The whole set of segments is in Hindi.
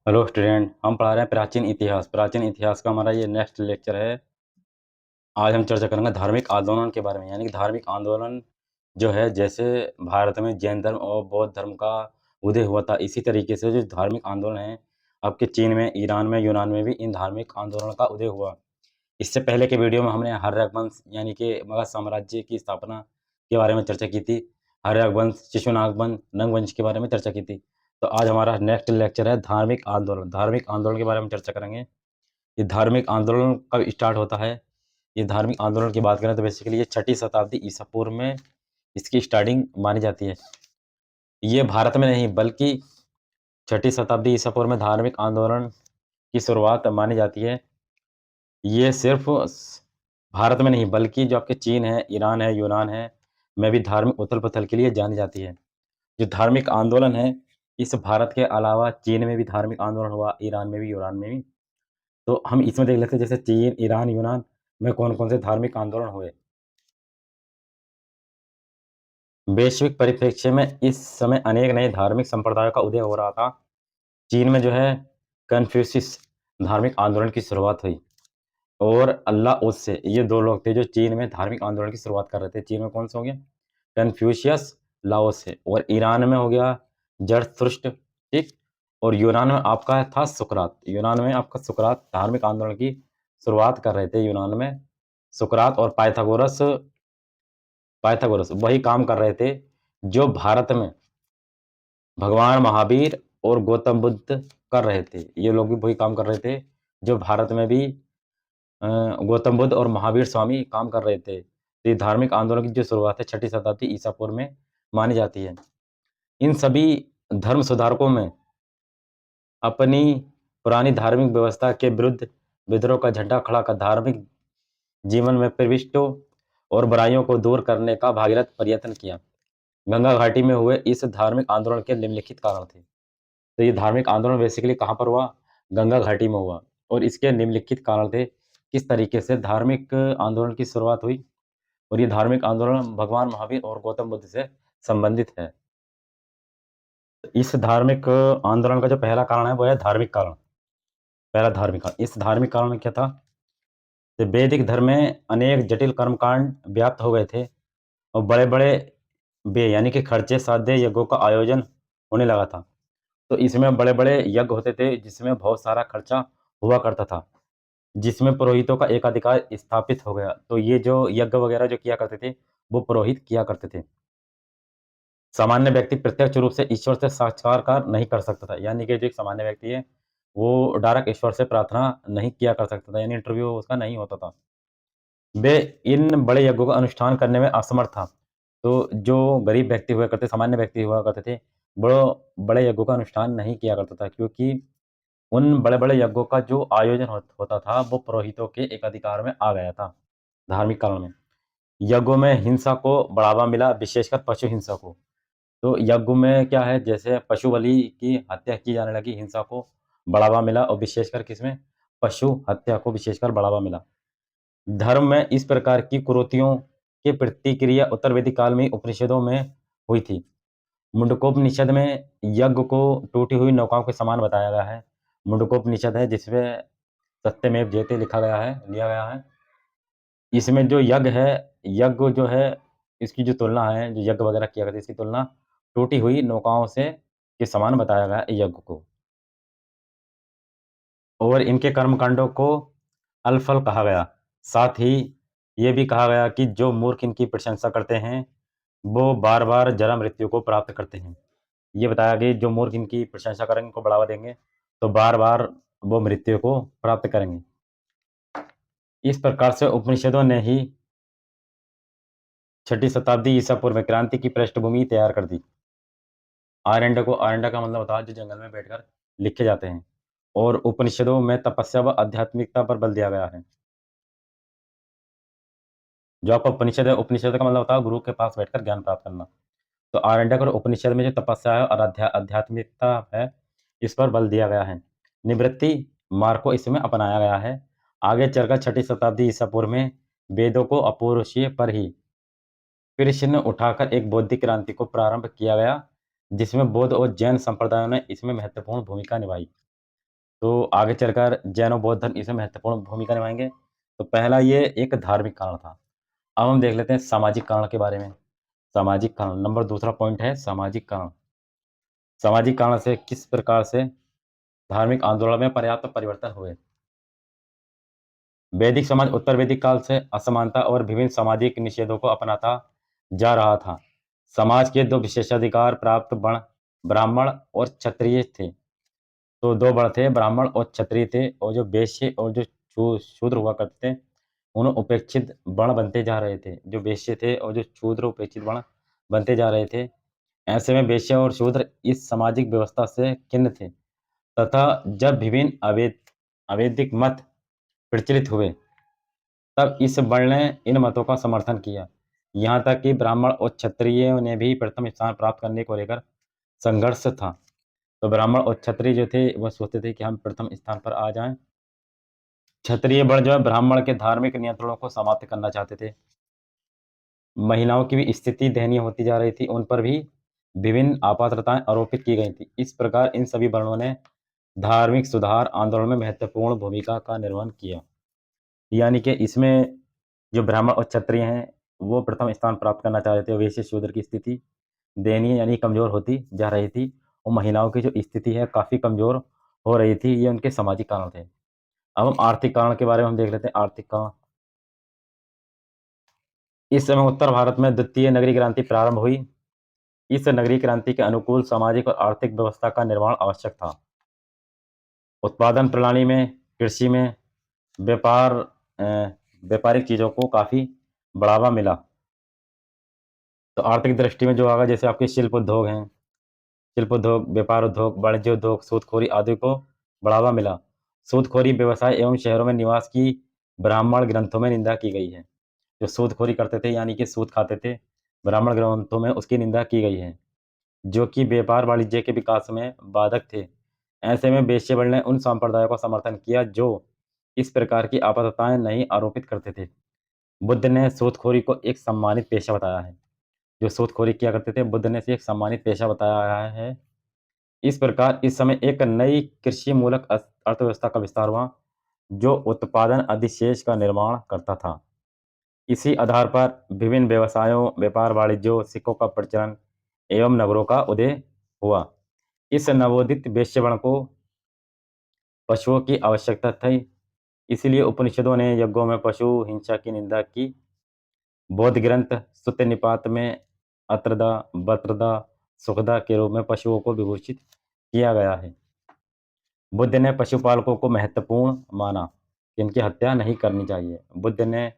हेलो स्टूडेंट, हम पढ़ा रहे हैं प्राचीन इतिहास। प्राचीन इतिहास का हमारा ये नेक्स्ट लेक्चर है। आज हम चर्चा करेंगे धार्मिक आंदोलन के बारे में। यानी कि धार्मिक आंदोलन जो है, जैसे भारत में जैन धर्म और बौद्ध धर्म का उदय हुआ था, इसी तरीके से जो धार्मिक आंदोलन है आपके चीन में, ईरान में, यूनान में भी इन धार्मिक आंदोलन का उदय हुआ। इससे पहले के वीडियो में हमने हर्यक वंश यानी कि मगध साम्राज्य की स्थापना के बारे में चर्चा की थी। हर्यक वंश, शिशुनाग वंश, नंग वंश के बारे में चर्चा की थी। तो आज हमारा नेक्स्ट लेक्चर है धार्मिक आंदोलन। धार्मिक आंदोलन के बारे में चर्चा करेंगे। ये धार्मिक आंदोलन कब स्टार्ट होता है? ये धार्मिक आंदोलन की बात करें तो बेसिकली ये 6ठी शताब्दी ईसा पूर्व में इसकी स्टार्टिंग मानी जाती है। ये भारत में नहीं बल्कि 6ठी शताब्दी ईसा पूर्व में धार्मिक आंदोलन की शुरुआत मानी जाती है। ये सिर्फ भारत में नहीं बल्कि जो आपके चीन है, ईरान है, यूनान है में भी धार्मिक उथल-पुथल के लिए जानी जाती है। जो धार्मिक आंदोलन है, इस भारत के अलावा चीन में भी धार्मिक आंदोलन हुआ, ईरान में भी, यूनान में भी। तो हम इसमें देख लेते हैं जैसे चीन, ईरान, यूनान में कौन-कौन से धार्मिक आंदोलन हुए। वैश्विक परिप्रेक्ष्य में इस समय अनेक नए धार्मिक संप्रदायों का उदय हो रहा था। चीन में जो है कन्फ्यूशियस धार्मिक आंदोलन की शुरुआत हुई और अल्लाह ओत्से, ये 2 लोग थे जो चीन में धार्मिक आंदोलन की शुरुआत कर रहे थे। चीन में कौन से हो गया? Confucius, Lao Tzu. और ईरान में हो गया जरथुष्ट्र, ठीक? और यूनान में आपका था सुकरात। यूनान में आपका सुकरात धार्मिक आंदोलन की शुरुआत कर रहे थे यूनान में। सुकरात और पाइथागोरस पाइथागोरस वही काम कर रहे थे जो भारत में भगवान महावीर और गौतम बुद्ध कर रहे थे। ये लोग भी वही काम कर रहे थे जो भारत में भी गौतम बुद्ध और महावीर स्वामी काम कर रहे थे। तो ये धार्मिक आंदोलन की जो शुरुआत है 6ठी शताब्दी ईसा पूर्व में मानी जाती है। इन सभी धर्म सुधारकों में अपनी पुरानी धार्मिक व्यवस्था के विरुद्ध विद्रोह का झंडा खड़ा कर धार्मिक जीवन में प्रविष्टों और बुराइयों को दूर करने का भागीरथ प्रयत्न किया। गंगा घाटी में हुए इस धार्मिक आंदोलन के निम्नलिखित कारण थे। तो ये धार्मिक आंदोलन बेसिकली कहाँ पर हुआ? गंगा घाटी में हुआ। और इसके निम्नलिखित कारण थे। किस तरीके से धार्मिक आंदोलन की शुरुआत हुई और ये धार्मिक आंदोलन भगवान महावीर और गौतम बुद्ध से संबंधित है। इस धार्मिक आंदोलन का जो पहला कारण है वो है धार्मिक कारण। पहला धार्मिक कारण, इस धार्मिक कारण में क्या था? तो वैदिक धर्म में अनेक जटिल कर्मकांड व्याप्त हो गए थे और बड़े-बड़े यानी कि खर्चे साध्य यज्ञों का आयोजन होने लगा था। तो इसमें बड़े-बड़े यज्ञ होते थे जिसमें बहुत सारा खर्चा हुआ करता था, जिसमें पुरोहितों का एकाधिकार स्थापित हो गया। तो ये जो यज्ञ वगैरह जो किया करते थे, वो पुरोहित किया करते थे। सामान्य व्यक्ति प्रत्यक्ष रूप से ईश्वर से साक्षात्कार नहीं कर सकता था। यानी कि जो एक सामान्य व्यक्ति है, वो डायरेक्ट ईश्वर से प्रार्थना नहीं किया कर सकता था, यानी इंटरव्यू उसका नहीं होता था। वे इन बड़े यज्ञों का अनुष्ठान करने में असमर्थ था। तो जो गरीब व्यक्ति हुआ करते, सामान्य व्यक्ति हुआ करते थे, वो बड़े यज्ञों का अनुष्ठान नहीं किया करता था क्योंकि उन बड़े-बड़े यज्ञों का जो आयोजन होता था, वो पुरोहितों के एक अधिकार में आ गया था, धार्मिक कारण में। यज्ञों में हिंसा को बढ़ावा मिला, विशेषकर पशु हिंसा को। तो यज्ञ में क्या है, जैसे पशु बलि की हत्या की जाने लगी, हिंसा को बढ़ावा मिला और विशेषकर किसमें? पशु हत्या को विशेषकर बढ़ावा मिला। धर्म में इस प्रकार की कुरीतियों की प्रतिक्रिया उत्तर वैदिक काल में उपनिषदों में हुई थी। मुंडकोपनिषद में यज्ञ को टूटी हुई नौकाओं के समान बताया गया है। मुंडकोपनिषद है जिसमें सत्यमेव जयते लिया गया है। इसमें जो यज्ञ है, यज्ञ जो है, इसकी जो तुलना है, जो यज्ञ वगैरह किया करते इसकी तुलना टूटी हुई नौकाओं से के समान बताया गया है यज्ञ को। और इनके कर्मकांडों को अलफल कहा गया। साथ ही ये भी कहा गया कि जो मूर्ख इनकी प्रशंसा करते हैं, वो बार-बार जरा मृत्यु को प्राप्त करते हैं। ये बताया कि जो मूर्ख इनकी प्रशंसा करेंगे, इनको बढ़ावा देंगे, तो बार-बार वो मृत्यु को प्राप्त करेंगे। इस प्रकार से उपनिषदों ने ही 6ठी शताब्दी ईसा पूर्व में क्रांति की पृष्ठभूमि तैयार कर दी। आरण्य का मतलब होता है जो जंगल में बैठकर लिखे जाते हैं और उपनिषदों में तपस्या व आध्यात्मिकता पर बल दिया गया है। जो आपका उपनिषद है, उपनिषद का मतलब होता है गुरु के पास बैठकर ज्ञान प्राप्त करना। तो आरण्यक और उपनिषद में जो तपस्या है और आध्यात्मिकता है, इस पर बल दिया गया है। निवृत्ति मार्ग को इसमें अपनाया गया है। आगे चलकर 6ठी शताब्दी ईसा पूर्व में वेदों को अपौरुषीय पर ही प्रश्न उठाकर एक बौद्धिक क्रांति को प्रारंभ किया गया, जिसमें बौद्ध और जैन संप्रदायों ने इसमें महत्वपूर्ण भूमिका निभाई। तो आगे चलकर जैन और बौद्ध धर्म इसमें महत्वपूर्ण भूमिका निभाएँगे। तो पहला ये एक धार्मिक कारण था। अब हम देख लेते हैं सामाजिक कारण के बारे में। सामाजिक कारण नंबर दूसरा पॉइंट है सामाजिक कारण। सामाजिक कारण से किस प्रकार से धार्मिक आंदोलन में पर्याप्त परिवर्तन हुए। वैदिक समाज उत्तर वैदिक काल से असमानता और विभिन्न सामाजिक निषेधों को अपनाता जा रहा था। समाज के दो विशेषाधिकार प्राप्त वर्ण ब्राह्मण और क्षत्रिय थे। तो दो वर्ण थे, ब्राह्मण और क्षत्रिय थे, और जो वैश्य और जो शूद्र हुआ करते थे, उन्हें उपेक्षित वर्ण बनते जा रहे थे। जो वैश्य थे और जो शूद्र उपेक्षित वर्ण बनते जा रहे थे। ऐसे में वैश्य और शूद्र इस सामाजिक व्यवस्था से खिन्न थे तथा जब विभिन्न अवैदिक मत प्रचलित हुए, तब इस वर्ण ने इन मतों का समर्थन किया। यहाँ तक कि ब्राह्मण और क्षत्रियों ने भी प्रथम स्थान प्राप्त करने को लेकर संघर्ष था। तो ब्राह्मण और क्षत्रिय जो थे, वह सोचते थे कि हम प्रथम स्थान पर आ जाएं। क्षत्रिय वर्ण जो है ब्राह्मण के धार्मिक नियंत्रणों को समाप्त करना चाहते थे। महिलाओं की भी स्थिति दयनीय होती जा रही थी, उन पर भी विभिन्न अपात्रताएं आरोपित की गई थी। इस प्रकार इन सभी वर्णों ने धार्मिक सुधार आंदोलन में महत्वपूर्ण भूमिका का निर्वहन किया। यानी कि इसमें जो ब्राह्मण और क्षत्रिय हैं, वो प्रथम स्थान प्राप्त करना चाह रहे थे। वैश्य शूद्र की स्थिति दयनीय यानी कमज़ोर होती जा रही थी, और महिलाओं की जो स्थिति है काफ़ी कमज़ोर हो रही थी। ये उनके सामाजिक कारण थे। अब हम आर्थिक कारण के बारे में हम देख लेते हैं। आर्थिक कारण इस समय उत्तर भारत में द्वितीय नगरीय क्रांति प्रारंभ हुई। इस नगरीय क्रांति के अनुकूल सामाजिक और आर्थिक व्यवस्था का निर्माण आवश्यक था। उत्पादन प्रणाली में, कृषि में, व्यापार व्यापारिक चीज़ों को काफ़ी बढ़ावा मिला। तो आर्थिक दृष्टि में जो आगा, जैसे आपके शिल्प उद्योग हैं, शिल्प उद्योग, व्यापार उद्योग, वाणिज्य उद्योग, सूदखोरी आदि को बढ़ावा मिला। सूदखोरी व्यवसाय एवं शहरों में निवास की ब्राह्मण ग्रंथों में निंदा की गई है। जो सूदखोरी करते थे यानी कि सूद खाते थे, ब्राह्मण ग्रंथों में उसकी निंदा की गई है, जो कि व्यापार वाणिज्य के विकास में बाधक थे। ऐसे में वेश्यावर्ण ने उन संप्रदायों का समर्थन किया जो इस प्रकार की आपत्तियां नहीं आरोपित करते थे। बुद्ध ने सूदखोरी को एक सम्मानित पेशा बताया है। जो सूदखोरी किया करते थे, बुद्ध ने इसे एक सम्मानित पेशा बताया है। इस प्रकार इस समय एक नई कृषि मूलक अर्थव्यवस्था का विस्तार हुआ, जो उत्पादन अधिशेष का निर्माण करता था। इसी आधार पर विभिन्न व्यवसायों, व्यापार वाणिज्यों, सिक्कों का प्रचलन एवं नगरों का उदय हुआ। इस नवोदित वैश्यवर्ण को पशुओं की आवश्यकता थी, इसलिए उपनिषदों ने यज्ञों में पशु हिंसा की निंदा की। बौद्ध ग्रंथ सुत्त निपात में अत्रदा, बत्रदा, सुखदा के रूप में पशुओं को विभूषित किया गया है। बुद्ध ने पशुपालकों को महत्वपूर्ण माना, इनकी हत्या नहीं करनी चाहिए। बुद्ध ने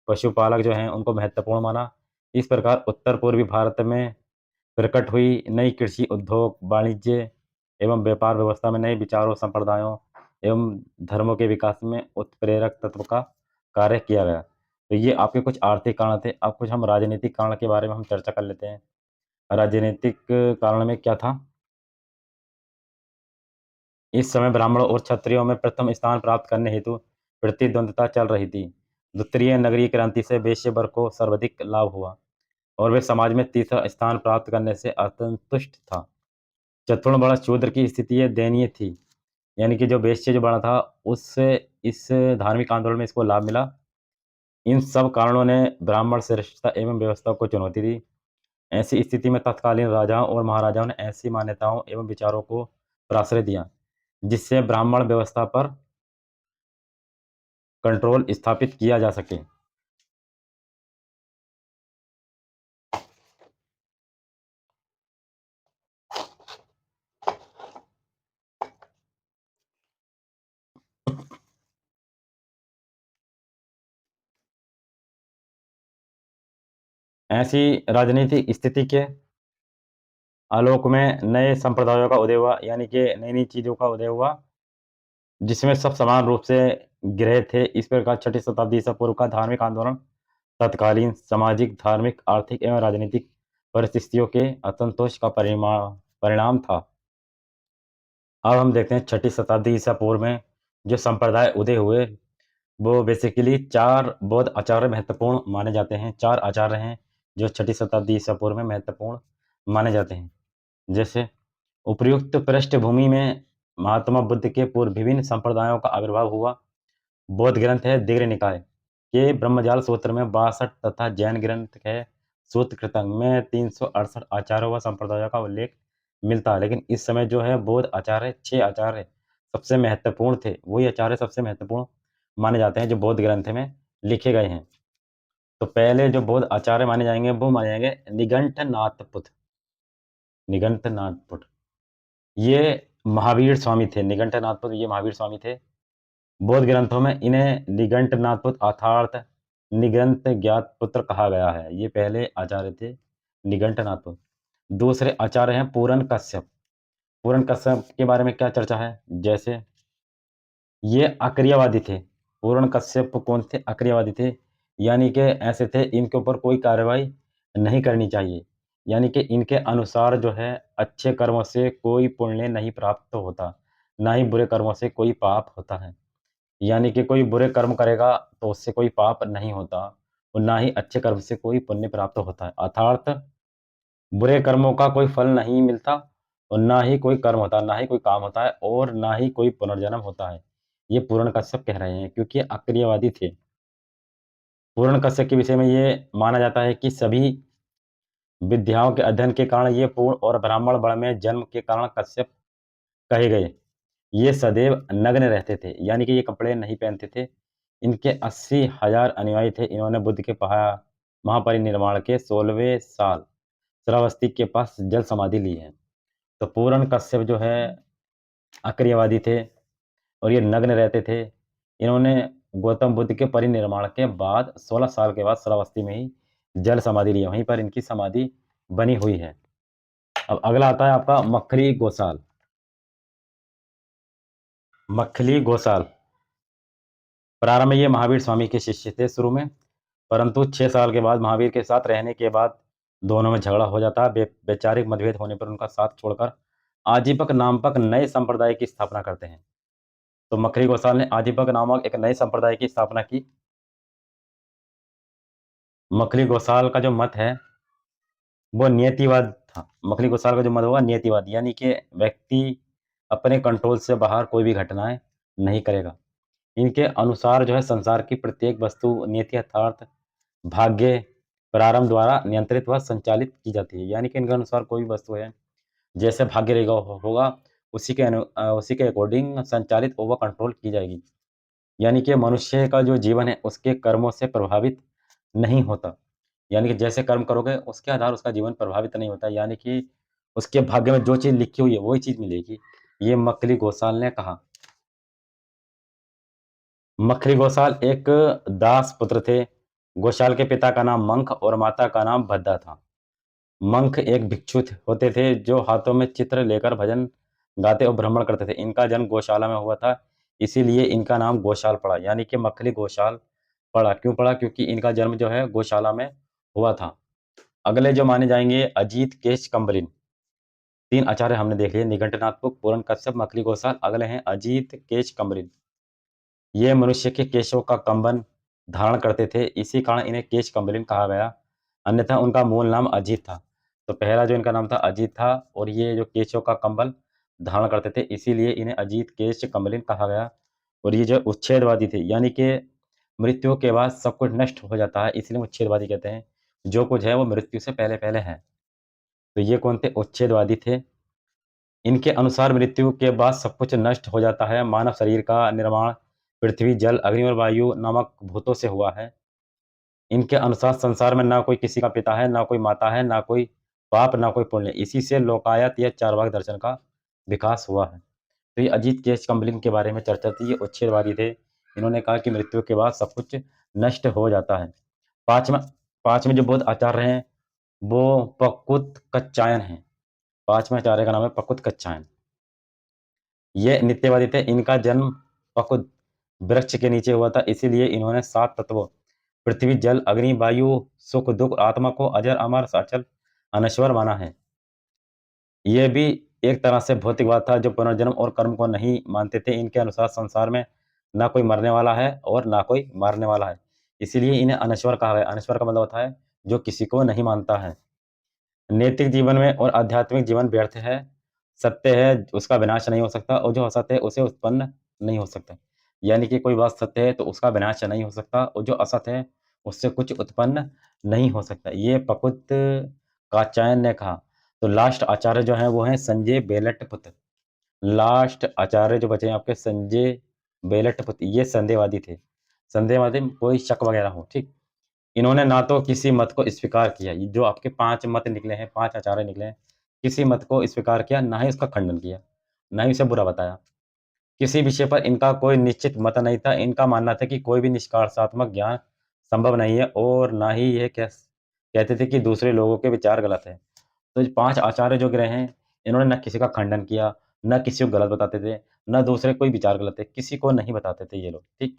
पशुपालक जो हैं उनको महत्वपूर्ण माना। इस प्रकार उत्तर पूर्वी भारत में प्रकट हुई नई कृषि, उद्योग, वाणिज्य एवं व्यापार व्यवस्था में नए विचारों, संप्रदायों एवं धर्मों के विकास में उत्प्रेरक तत्व का कार्य किया गया। तो ये आपके कुछ आर्थिक कारण थे। अब कुछ हम राजनीतिक कारण के बारे में हम चर्चा कर लेते हैं। राजनीतिक कारण में क्या था? इस समय ब्राह्मणों और क्षत्रियों में प्रथम स्थान प्राप्त करने हेतु प्रतिद्वंद्विता चल रही थी। द्वितीय नगरीय क्रांति से वैश्य वर्ग को सर्वाधिक लाभ हुआ और वे समाज में तीसरा स्थान प्राप्त करने से असंतुष्ट था। चतुर्ण वर्ण शूद्र की स्थिति दयनीय थी, यानी कि जो वैश्य जो वर्ण था, उससे इस धार्मिक आंदोलन में इसको लाभ मिला। इन सब कारणों ने ब्राह्मण श्रेष्ठता एवं व्यवस्था को चुनौती दी। ऐसी स्थिति में तत्कालीन राजाओं और महाराजाओं ने ऐसी मान्यताओं एवं विचारों को प्रश्रय दिया, जिससे ब्राह्मण व्यवस्था पर कंट्रोल स्थापित किया जा सके। ऐसी राजनीतिक स्थिति के आलोक में नए संप्रदायों का उदय हुआ, यानी कि नई-नई चीज़ों का उदय हुआ, जिसमें सब समान रूप से गृह थे। इस प्रकार छठी शताब्दी ईसा पूर्व का धार्मिक आंदोलन तत्कालीन सामाजिक, धार्मिक, आर्थिक एवं राजनीतिक परिस्थितियों के असंतोष का परिणाम था। अब हम देखते हैं छठी शताब्दी ईसा पूर्व में जो संप्रदाय उदय हुए, वो बेसिकली 4 बौद्ध आचार्य महत्वपूर्ण माने जाते हैं। 4 आचार्य हैं, जो छठी शताब्दी ईसा पूर्व में महत्वपूर्ण माने जाते हैं। जैसे उपर्युक्त पृष्ठभूमि में महात्मा बुद्ध के पूर्व विभिन्न संप्रदायों का आविर्भाव हुआ। बौद्ध ग्रंथ है दीघ्र निकाय के ब्रह्मजाल सूत्र में 62 तथा जैन ग्रंथ है सूत्र कृतंग में 368 आचार्यों व संप्रदायों का उल्लेख मिलता है। लेकिन इस समय जो है बौद्ध आचार्य 6 आचार्य सबसे महत्वपूर्ण थे। वही आचार्य सबसे महत्वपूर्ण माने जाते हैं जो बौद्ध ग्रंथ में लिखे गए हैं। तो पहले जो बौद्ध आचार्य माने जाएंगे वो माने जाएंगे निगंठनाथपुट। ये महावीर स्वामी थे। निगंठनाथपुट ये महावीर स्वामी थे। बौद्ध ग्रंथों में इन्हें निगंठनाथपुट अर्थात निगंठ ज्ञात पुत्र कहा गया है। ये पहले आचार्य थे निगंठनाथपुट। दूसरे आचार्य हैं पूरन कश्यप। पूरन कश्यप के बारे में क्या चर्चा है? जैसे ये अक्रियवादी थे। पूरन कश्यप कौन थे? अक्रियवादी थे, यानी कि ऐसे थे इनके ऊपर कोई कार्रवाई नहीं करनी चाहिए। यानी कि इनके अनुसार जो है अच्छे कर्मों से कोई पुण्य नहीं प्राप्त होता, ना ही बुरे कर्मों से कोई पाप होता है। यानी कि कोई बुरे कर्म करेगा तो उससे कोई पाप नहीं होता और ना ही अच्छे कर्म से कोई पुण्य प्राप्त होता है। अर्थात बुरे कर्मों का कोई फल नहीं मिलता और ना ही कोई कर्म होता है, ना ही कोई काम होता है और ना ही कोई पुनर्जन्म होता है। ये पूर्ण कश्यप कह रहे हैं क्योंकि ये अक्रियवादी थे। पूर्ण कश्यप के विषय में ये माना जाता है कि सभी विद्याओं के अध्ययन के कारण ये पूर्ण और ब्राह्मण वर्ण में जन्म के कारण कश्यप कहे गए। ये सदैव नग्न रहते थे, यानी कि ये कपड़े नहीं पहनते थे। इनके 80,000 अनुयायी थे। इन्होंने बुद्ध के महापरिनिर्वाण के 16वें साल श्रावस्ती के पास जल समाधि ली है। तो पूर्ण कश्यप जो है अक्रियवादी थे और ये नग्न रहते थे। इन्होंने गौतम बुद्ध के परिनिर्वाण के बाद 16 साल के बाद श्रावस्ती में ही जल समाधि ली है। वहीं पर इनकी समाधि बनी हुई है। अब अगला आता है आपका मक्खली गोसाल। मक्खली गोसाल प्रारंभ में ये महावीर स्वामी के शिष्य थे शुरू में, परंतु 6 साल के बाद महावीर के साथ रहने के बाद दोनों में झगड़ा हो जाता है। वैचारिक मतभेद होने पर उनका साथ छोड़कर आजीवक नामक नए संप्रदाय की स्थापना करते हैं। तो मक्खली गोसाल ने आजीवक नामक एक नए संप्रदाय की स्थापना की। मक्खली गोसाल का जो मत है वो नियतिवाद था। मक्खली गोसाल का जो मत होगा नियतिवाद, यानी कि व्यक्ति अपने कंट्रोल से बाहर कोई भी घटनाएं नहीं करेगा। इनके अनुसार जो है संसार की प्रत्येक वस्तु नियति अर्थात भाग्य प्रारंभ द्वारा नियंत्रित व संचालित की जाती है। यानी कि इनके अनुसार कोई भी वस्तु है जैसे भाग्य रहेगा होगा उसी के अकॉर्डिंग संचालित ओवर कंट्रोल की जाएगी। यानी कि मनुष्य का जो जीवन है उसके कर्मों से प्रभावित नहीं होता। यानी कि जैसे कर्म करोगे उसके आधार उसका जीवन प्रभावित नहीं होता। यानी कि उसके भाग्य में जो चीज लिखी हुई है वही चीज मिलेगी। ये मक्खली गोसाल ने कहा। मक्खली गोसाल एक दास पुत्र थे। गोसाल के पिता का नाम मंख और माता का नाम भद्दा था। मंख एक भिक्षु होते थे जो हाथों में चित्र लेकर भजन गाते और भ्रमण करते थे। इनका जन्म गौशाला में हुआ था, इसीलिए इनका नाम गोशाल पड़ा। यानी कि मक्खली गोशाल पड़ा। क्यों पड़ा? क्योंकि इनका जन्म जो है गौशाला में हुआ था। अगले जो माने जाएंगे अजीत केश कंबलिन। 3 आचार्य हमने देख लिए, निघंटनाथपुट, पूरन कश्यप, मक्खली गोसाल। अगले हैं अजीत केश कंबलिन। ये मनुष्य के केशों का कंबन धारण करते थे, इसी कारण इन्हें केश कंबलिन कहा गया। अन्यथा उनका मूल नाम अजीत था। तो पहला जो इनका नाम था अजीत था और ये जो केशों का कंबल धारण करते थे इसीलिए इन्हें अजीत केश कंबलिन कहा गया। और ये जो उच्छेदवादी थे, यानी कि मृत्यु के बाद सब कुछ नष्ट हो जाता है, इसलिए उच्छेदवादी कहते हैं। जो कुछ है वो मृत्यु से पहले पहले है। तो ये कौन थे? उच्छेदवादी थे। इनके अनुसार मृत्यु के बाद सब कुछ नष्ट हो जाता है। मानव शरीर का निर्माण पृथ्वी, जल, अग्नि और वायु नामक भूतों से हुआ है। इनके अनुसार संसार में ना कोई किसी का पिता है, ना कोई माता है, ना कोई पाप, ना कोई पुण्य। इसी से लोकायत या चारवाक दर्शन का विकास हुआ है। तो ये अजीत केश कंबलिन के बारे में चर्चा थी। ये उच्छेदवादी थे। इन्होंने कहा कि मृत्यु के बाद सब कुछ नष्ट हो जाता है। पांचवा पांचवें जो बौद्ध आचार्य हैं वो पकुत कच्चायन हैं। पांचवें आचार्य का नाम है पकुत कच्चायन। ये नित्यवादी थे। इनका जन्म पकुत वृक्ष के नीचे हुआ था, इसीलिए इन्होंने 7 तत्वों पृथ्वी, जल, अग्नि, वायु, सुख, दुख, आत्मा को अजर, अमर, अचल, अनश्वर माना है। यह भी एक तरह से भौतिकवाद था जो पुनर्जन्म और कर्म को नहीं मानते थे। इनके अनुसार संसार में ना कोई मरने वाला है और ना कोई मारने वाला है, इसीलिए इन्हें अनश्वर कहा गया। अनश्वर का मतलब होता है जो किसी को नहीं मानता है। नैतिक जीवन में और आध्यात्मिक जीवन व्यर्थ है सत्य है उसका विनाश नहीं हो सकता और जो असत्य है उसे उत्पन्न नहीं हो सकता। यानी कि कोई बात सत्य है तो उसका विनाश नहीं हो सकता और जो असत्य है उससे कुछ उत्पन्न नहीं हो सकता। ये प्रकृत कात्यायन ने कहा। तो लास्ट आचार्य जो हैं वो हैं संजय बेलटपुत्र। लास्ट आचार्य जो बचे हैं आपके संजय बेलटपुत्र, ये संदेहवादी थे। संदेहवादी में कोई शक वगैरह हो, ठीक? इन्होंने ना तो किसी मत को स्वीकार किया, ये जो आपके 5 मत निकले हैं, 5 आचार्य निकले हैं, किसी मत को स्वीकार किया, ना ही उसका खंडन किया, ना ही उसे बुरा बताया। किसी विषय पर इनका कोई निश्चित मत नहीं था। इनका मानना था कि कोई भी निष्कर्षात्मक ज्ञान संभव नहीं है और ना ही ये कहते थे कि दूसरे लोगों के विचार गलत हैं। तो ये 5 आचार्य जो गिरे हैं, इन्होंने ना किसी का खंडन किया, ना किसी को गलत बताते थे, ना दूसरे कोई विचार गलत है, किसी को नहीं बताते थे ये लोग, ठीक?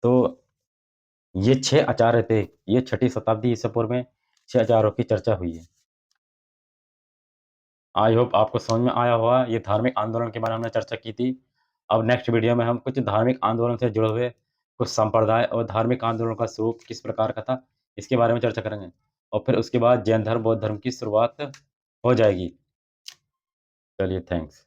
तो ये 6 आचार्य थे। ये 6ठी शताब्दी ईसा पूर्व में 6 आचार्यों की चर्चा हुई है। आई होप आपको समझ में आया होगा। ये धार्मिक आंदोलन के बारे में हमने चर्चा की थी। अब नेक्स्ट वीडियो में हम कुछ धार्मिक आंदोलन से जुड़े हुए कुछ संप्रदाय और धार्मिक आंदोलन का स्वरूप किस प्रकार का था, इसके बारे में चर्चा करेंगे। और फिर उसके बाद जैन धर्म, बौद्ध धर्म की शुरुआत हो जाएगी। चलिए, थैंक्स।